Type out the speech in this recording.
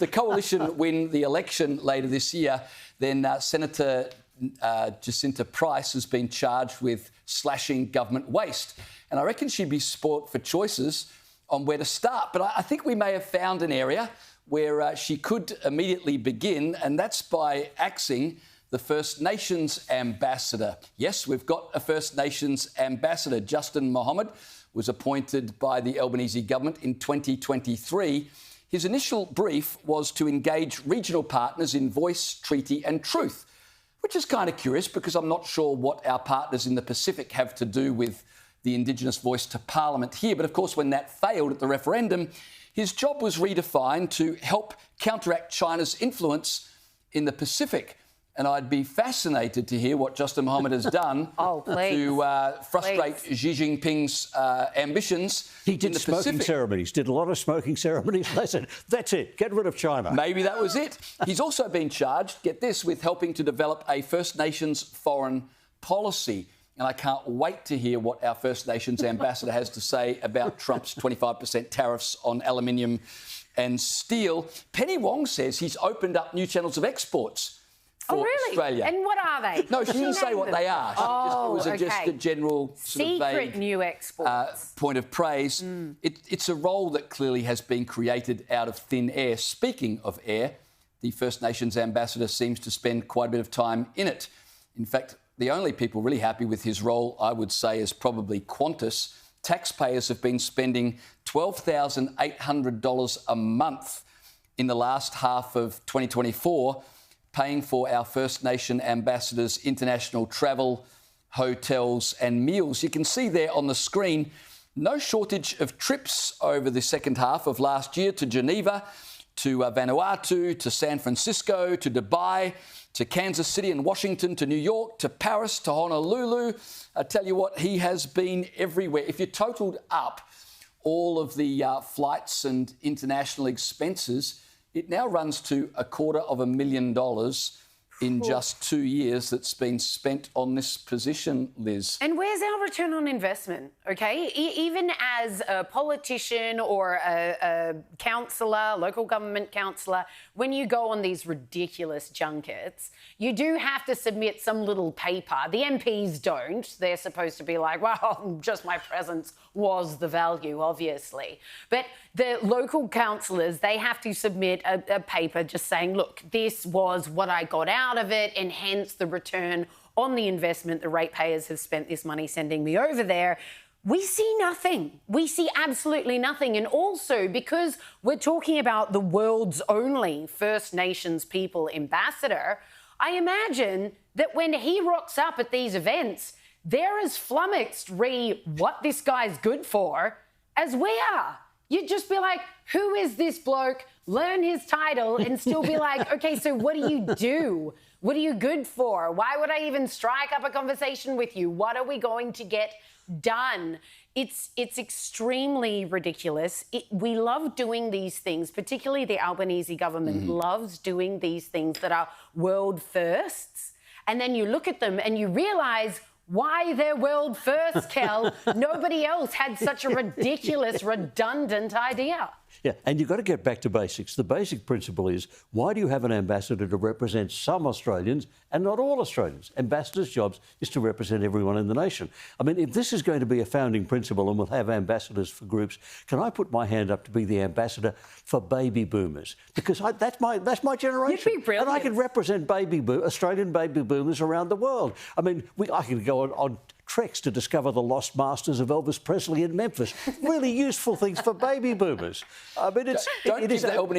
the coalition win the election later this year, then Senator Jacinta Price has been charged with slashing government waste. And I reckon she'd be sport for choices on where to start. But I think we may have found an area where she could immediately begin, and that's by axing the First Nations ambassador. Yes, we've got a First Nations ambassador. Justin Mohammed was appointed by the Albanese government in 2023. His initial brief was to engage regional partners in voice, treaty and truth, which is kind of curious because I'm not sure what our partners in the Pacific have to do with the Indigenous voice to Parliament here. But of course, when that failed at the referendum, his job was redefined to help counteract China's influence in the Pacific. And I'd be fascinated to hear what Justin Mohammed has done to frustrate Xi Jinping's ambitions. He did smoking ceremonies, did a lot of smoking ceremonies. They said, that's it, get rid of China. Maybe that was it. He's also been charged, get this, with helping to develop a First Nations foreign policy. And I can't wait to hear what our First Nations ambassador has to say about Trump's 25% tariffs on aluminium and steel. Penny Wong says he's opened up new channels of exports for Australia. And what are they? No, she didn't say what they are. Oh, it was just a general sort of vague new exports. Point of praise. It's a role that clearly has been created out of thin air. Speaking of air, the First Nations ambassador seems to spend quite a bit of time in it. In fact, the only people really happy with his role, I would say, is probably Qantas. Taxpayers have been spending $12,800 a month in the last half of 2024 paying for our First Nation ambassadors' international travel, hotels and meals. You can see there on the screen, no shortage of trips over the second half of last year to Geneva, to Vanuatu, to San Francisco, to Dubai, to Kansas City and Washington, to New York, to Paris, to Honolulu. I tell you what, he has been everywhere. If you totaled up all of the flights and international expenses, it now runs to $250,000 in just 2 years that's been spent on this position, Liz. And where's our return on investment, OK? Even as a politician or a councillor, local government councillor, when you go on these ridiculous junkets, you do have to submit some little paper. The MPs don't. They're supposed to be like, well, just my presence was the value, obviously. But the local councillors, they have to submit a paper just saying, look, this was what I got out of it, and hence the return on the investment the ratepayers have spent this money sending me over there. We see nothing. We see absolutely nothing. And also, because we're talking about the world's only First Nations people ambassador, I imagine that when he rocks up at these events, they're as flummoxed what this guy's good for as we are. You'd just be like, who is this bloke? Learn his title and still be like, OK, so what do you do? What are you good for? Why would I even strike up a conversation with you? What are we going to get done? It's extremely ridiculous. We love doing these things, particularly the Albanese government loves doing these things that are world firsts. And then you look at them and you realise why they're world first, Kel. Nobody else had such a ridiculous, redundant idea. Yeah, and you've got to get back to basics. The basic principle is, why do you have an ambassador to represent some Australians and not all Australians? Ambassadors' jobs is to represent everyone in the nation. I mean, if this is going to be a founding principle and we'll have ambassadors for groups, can I put my hand up to be the ambassador for baby boomers? Because that's my generation. You'd be brilliant. And I can represent Australian baby boomers around the world. I mean, I can go on treks to discover the lost masters of Elvis Presley in Memphis. Really useful things for baby boomers. I mean, Don't give the Albanese